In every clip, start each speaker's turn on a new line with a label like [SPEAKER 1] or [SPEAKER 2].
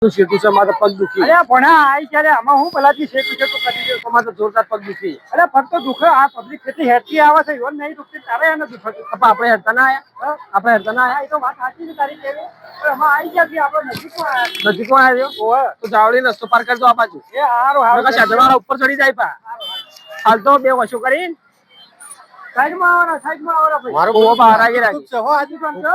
[SPEAKER 1] શેઠું છે મારે પગ દુખી.
[SPEAKER 2] અરે ભણા આઈ ત્યારે આમાં હું ભલાથી શેઠું કરી દે તો મારે જોરદાર પગ દુખી. અરે પગ તો દુખે આ પબ્લિક કેટલી હેરતી આવે છે યોન નહીં દુખતી તારે એને દુખતું.
[SPEAKER 1] આપણે હેરતા ના આયા આપણે હેરતા ના આયા
[SPEAKER 2] એ તો વાત સાચી છે તારી કેવી આમાં આવી ગયા છીએ આપણે
[SPEAKER 1] નજીકમાં આવ્યો તો જાવડી રસ્તો પાર કરજો આ બાજુ.
[SPEAKER 2] એ હારું હારું
[SPEAKER 1] સાધવાળા ઉપર ચડી જાય પા હાલ તો બે વસ્તુ કરી
[SPEAKER 2] સાઈડમાં આવવાના ભાઈ
[SPEAKER 1] મારો બહુ બહાર આવી રાખી
[SPEAKER 2] છે હો આજુ પણ છો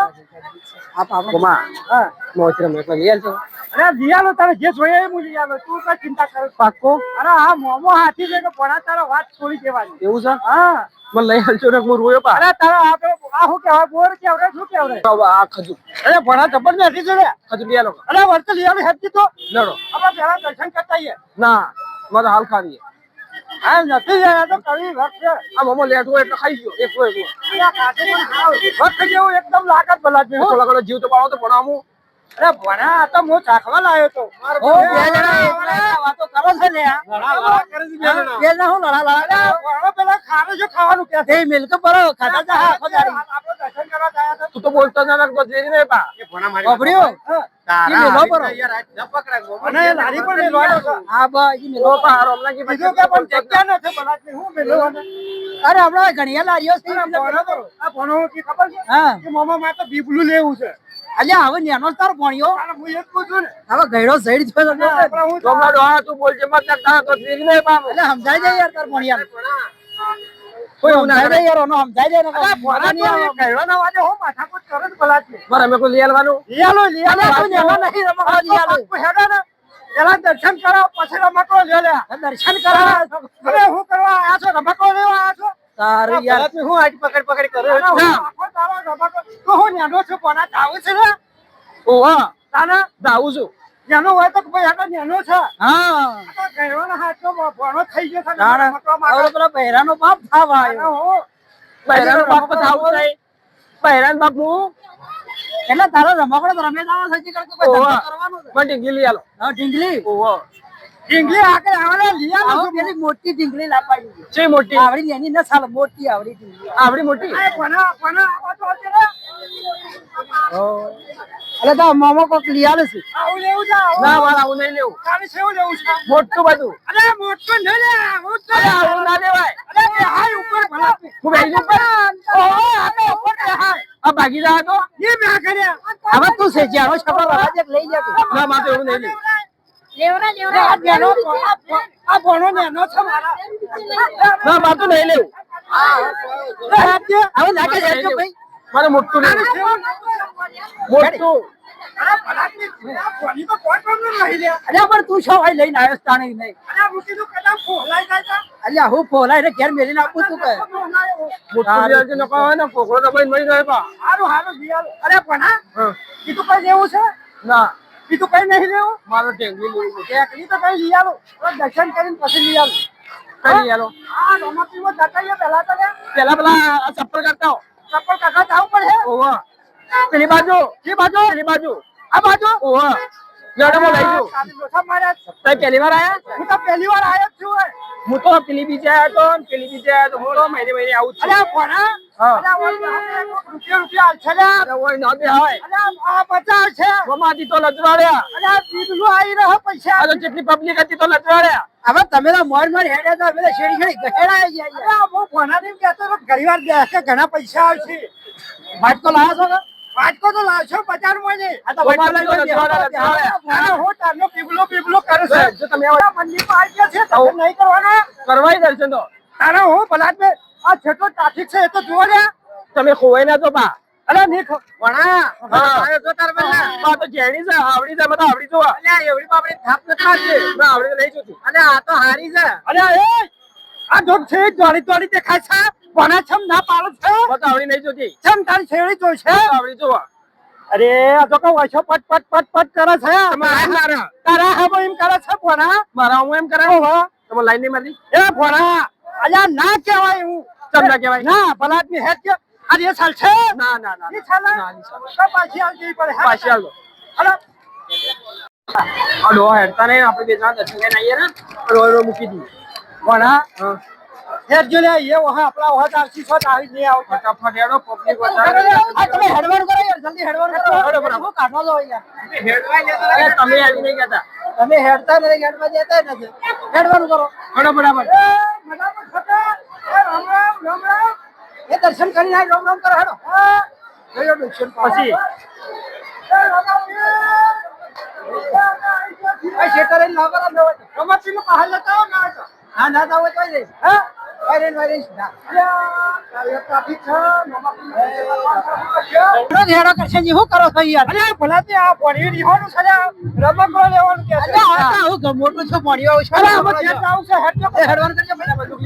[SPEAKER 1] આપ કોમા
[SPEAKER 2] હા
[SPEAKER 1] મોચરમ એટલે રિયલ છો.
[SPEAKER 2] અરે દિયાલો તારે જે જોઈએ એ હું દિયાલો તું કઈ ચિંતા કર
[SPEAKER 1] પાક્કો.
[SPEAKER 2] અરે હા મોમો હાથી છે કે ભણા તારો વાત છોડી દેવાની
[SPEAKER 1] એવું છે
[SPEAKER 2] હા
[SPEAKER 1] મને લઈ હાલજો ને હું રોયો પા.
[SPEAKER 2] અરે તારો આ શું કહેવાય બોર કેવડે શું કેવડે
[SPEAKER 1] આ ખજૂર
[SPEAKER 2] અરે ભણા જબર નથી છે રે
[SPEAKER 1] ખજૂર લઈ આલો.
[SPEAKER 2] અરે વર્ત દિયાલો હેતી તો
[SPEAKER 1] લડો
[SPEAKER 2] આપણે પેલા દર્શન કરતા આવીએ.
[SPEAKER 1] ના મારે હાલ ખાવી
[SPEAKER 2] હા નથી જાય તો કવી વખત છે
[SPEAKER 1] આ મોમો લેટ હોય એટલે ખાઈ ગયો એકલો
[SPEAKER 2] વખત જેવું એકદમ લાગત ભલા છે
[SPEAKER 1] થોડા ઘણો જીવ તો પાડો તો ભણાવું.
[SPEAKER 2] અરે ભણા આ તો હું ચાખવા લાવ્યો તો
[SPEAKER 1] બે જણા એકલા વાતો કરો છો ને
[SPEAKER 2] બે જણા હું લડા લડા પેલા ખાને જો ખાવાનું કે છે મિલક બરો ખાતા જા આખો દાડી આપણે દર્શન કરવા ગયા હતા.
[SPEAKER 1] તું તો બોલતો ના તો જેરી નહીં પા
[SPEAKER 2] એ ભણા મારી ખબર્યો તારા મેલો બરો યાર આજ ન પકડાય અને લારી પર મેલવાનો છે હા બા ઈ મેલો
[SPEAKER 1] પા હમણાં કે
[SPEAKER 2] બીજું કે પણ જગ્યા ન છે ભલા હું મેલવાનો અરે આપણે ઘણીયા લારીઓ છે આ ભણો કે ખબર છે હા કે મામા માં તો બીબલું લેવું છે. અલ્યા હવે નેનો તાર ભણ્યો હું એક પૂછું ને હવે ગયડો સઈડ થયો તો
[SPEAKER 1] તોમલા ડોહા તું બોલ જે મત કરતા તો જેરી નહીં પા.
[SPEAKER 2] એટલે સમજાઈ જાય યાર તાર ભણ્યા કોઈ સમજાઈ જાય યાર ઓનો સમજાઈ જાય ને ભણા ની ગયડો ના વાજે હો માથાકૂટ કરે જ ભલા છે.
[SPEAKER 1] બરાબર અમે કોઈ લઈ આલવાનું
[SPEAKER 2] લિયાલો તું નેનો નહીં રમકો લિયાલો હેડા ને પેલા દર્શન કરો પછી રમકો લે લે દર્શન કરો અરે હું કરવા આયા છો રમકો લેવા આયા છો તારી યાર હું આજ પકડ કર્યો આખો તારો રમકો તો હું નેનો છું કોના જાવું છે ને
[SPEAKER 1] ઓહા
[SPEAKER 2] તાના
[SPEAKER 1] જાવું છું
[SPEAKER 2] નેનો હોય તો ભાઈ આનો નેનો છે હા તો ગયડો ના હાથનો ભણો થઈ ગયો છે રમકો માં પેલા બહેરાનો બાપ થાવા આવ્યો
[SPEAKER 1] બહેરાનો બાપ તો થાવું નહીં બહેરાન બાપુ
[SPEAKER 2] એટલે તારો રમકડો રમે દાવો સજી કરતો કોઈ ધંધો કરવાનો છે
[SPEAKER 1] મને ઢીંગલી લઈ આલો.
[SPEAKER 2] હા ઢીંગલી
[SPEAKER 1] ઓહો
[SPEAKER 2] ઢીંગલી આગળ આવે લિયા નો પેલી મોટી ઢીંગલી લાપાડી
[SPEAKER 1] છે મોટી
[SPEAKER 2] આવડી એની ન સાલ મોટી આવડી ઢીંગલી
[SPEAKER 1] આવડી મોટી
[SPEAKER 2] એ કોના આવો તો અત્યારે અલે તો મામા કોક લિયાલે છે આવું લેવું છે
[SPEAKER 1] ના મારા આવું નહીં લેવું
[SPEAKER 2] તારે સેવું લેવું છે
[SPEAKER 1] મોટું બધું.
[SPEAKER 2] અરે મોટું ન લે હું તો
[SPEAKER 1] આવું ના લેવાય.
[SPEAKER 2] અરે હાય ઉપર ભલા
[SPEAKER 1] હું બેહી જઉં પર.
[SPEAKER 2] ઓહો આ તો ઉપર હાય
[SPEAKER 1] આ ભાગી જા તો
[SPEAKER 2] એ મે કર્યા હવે તું છે જ્યારો છપર વાળા જે લઈ જા
[SPEAKER 1] ના મારે એવું નહીં લેવું.
[SPEAKER 2] લેવરા આ ભણો નેનો છે મારા
[SPEAKER 1] ના મારે તો નહીં લેવું.
[SPEAKER 2] હવે લાગે છે ભાઈ
[SPEAKER 1] મારે મોટું લેવું મોટું.
[SPEAKER 2] અલ્યા પણ તું છો ભાઈ લઈને આવ્યો તાણે નહીં અલ્યા હું ફોલાઈ રે ઘેર મેલીને આપું તું કે
[SPEAKER 1] મોટું લેવું છે નકો હોય ને ફોકળો તો ભાઈ મળી જાય પા.
[SPEAKER 2] અરે પણ હા કીધું કઈ લેવું છે
[SPEAKER 1] ના
[SPEAKER 2] કીધું કઈ નહીં લેવું
[SPEAKER 1] મારે ઢેંગલી લેવું છે.
[SPEAKER 2] એકલી તો કઈ લઈ આલો દર્શન કરીને પછી લઈ આલો
[SPEAKER 1] કઈ લઈ આલો.
[SPEAKER 2] આ રમતીમાં જતા પેલા તો
[SPEAKER 1] પેલા આ ચપ્પલ કરતા હો.
[SPEAKER 2] ચપ્પલ કાકા જાવું પડે
[SPEAKER 1] ઓહો પેલી બાજુ પેલી બાજુ
[SPEAKER 2] આ બાજુ
[SPEAKER 1] ઓહો લડમો લઈ જઉં. તઈ પહેલી વાર આયા
[SPEAKER 2] હું તો પહેલી વાર આવ્યો જ છું
[SPEAKER 1] હું તો પેલી બીજે આવ્યો તો ને પેલી બીજે આવ્યો તો હું તો મહિને મહિને આવું જ છું.
[SPEAKER 2] અલ્યા ભણા
[SPEAKER 1] હા
[SPEAKER 2] રૂપિયા આલશે લ્યા
[SPEAKER 1] અરે ઓય ના દે હોય
[SPEAKER 2] અલ્યા આ 50 છે
[SPEAKER 1] ગમાતી તો લજવાડ્યા.
[SPEAKER 2] અલ્યા બીજું આવી રહ્યો પૈસા
[SPEAKER 1] આ તો જેટલી પબ્લિક હતી તો લજવાડ્યા.
[SPEAKER 2] હવે તમે તો મોર હેડ્યા તો અમે શેડી ગહેડા ગયા હું ભણાને કહેતો તો ઘણી વાર બેસે ઘણા પૈસા આવશે વાટકો લાવ્યો છો ને વાટકો તો લાવશો 50 માં ને આ તો
[SPEAKER 1] ગમાતી તો લજવાડ્યા.
[SPEAKER 2] હું તારનો પીબલો કરું છું
[SPEAKER 1] જો તમે આવો
[SPEAKER 2] મંદિરમાં આવી ગયા છે તમે નહીં કરવાનો
[SPEAKER 1] કરવાય દર્શન તો
[SPEAKER 2] તારા હું ભલા બે આ છેટલો ટ્રાફિક છે એ તો જુઓ ને
[SPEAKER 1] તમે ખોવાય ના તો પા.
[SPEAKER 2] અરે ની ભણા
[SPEAKER 1] હા.
[SPEAKER 2] તો તાર બના
[SPEAKER 1] આ તો જેણી છે આવડી છે બધા આવડી જોવા.
[SPEAKER 2] અલ્યા એવડી બાપડી થાપ ન થાશે
[SPEAKER 1] ના આવડી તો નહીં જોતી.
[SPEAKER 2] અરે આ તો હારી છે અરે એ આ જોક છે દોડી દેખાય છે કોના છમ ના પાડો છે
[SPEAKER 1] બધા આવડી નહીં જોતી.
[SPEAKER 2] છમ તારી છેડી જો છે
[SPEAKER 1] આવડી જોવા.
[SPEAKER 2] અરે આ તો કહો છો પટ કરે છે
[SPEAKER 1] મારા
[SPEAKER 2] તારા હબો એમ કરે છે ભણા
[SPEAKER 1] મારા હું એમ કરાવો હો તમે લાઈન નહીં મારી.
[SPEAKER 2] એ ભણા અલ્યા ના કહેવાય હું
[SPEAKER 1] તમને કહેવાય
[SPEAKER 2] ના ભલા ની હેડ કે અરે એ સાલ છે
[SPEAKER 1] ના ના ના
[SPEAKER 2] એ સાલ
[SPEAKER 1] ના નહીં ચાલે.
[SPEAKER 2] તો પાછી આવવી પડે
[SPEAKER 1] પાછી આલો.
[SPEAKER 2] અરે
[SPEAKER 1] આ ડોહા હેડતા નહીં આપણે બે જણા દર્શન કરીને આવીએ ને રોડ મૂકી દઈએ.
[SPEAKER 2] ભણા હેડ જો લે એ ઓહા આપણા ઓહા ચાલસી છોટ આવી જ નહીં આવતો
[SPEAKER 1] ફટાફટ હેડો પબ્લિક
[SPEAKER 2] આ તમે હેડવાન કરો યાર જલ્દી હેડવાન કરો હું કાઢવા દો યાર
[SPEAKER 1] હેડવાય જતા રહ્યા, તમે આવી નહીં કહેતા.
[SPEAKER 2] તમે હેડતા નથી હેડવા દેતા નથી હેડવાન કરો
[SPEAKER 1] હેડો બરાબર.
[SPEAKER 2] એ દર્શન કરીને આય રામ રામ કરો હેડો જોયો દર્શન
[SPEAKER 1] પછી
[SPEAKER 2] આ શેતરે ના કરો ન હોય રમાતી નો પહાડ લતાઓ ના હતો હા ના તો હોય તો જઈ હા વાયરેન ના ટ્રાફિક છે નમાતી હેડો કરશનજી હું કરો છો યાર અરે ભલાથી આ પોણી રીહોનું છે રમકડો લેવાનું કે છે આ હું મોટું છું પોણીઓ છે અરે આમ છે હેડવાનું કરજો પેલા બધું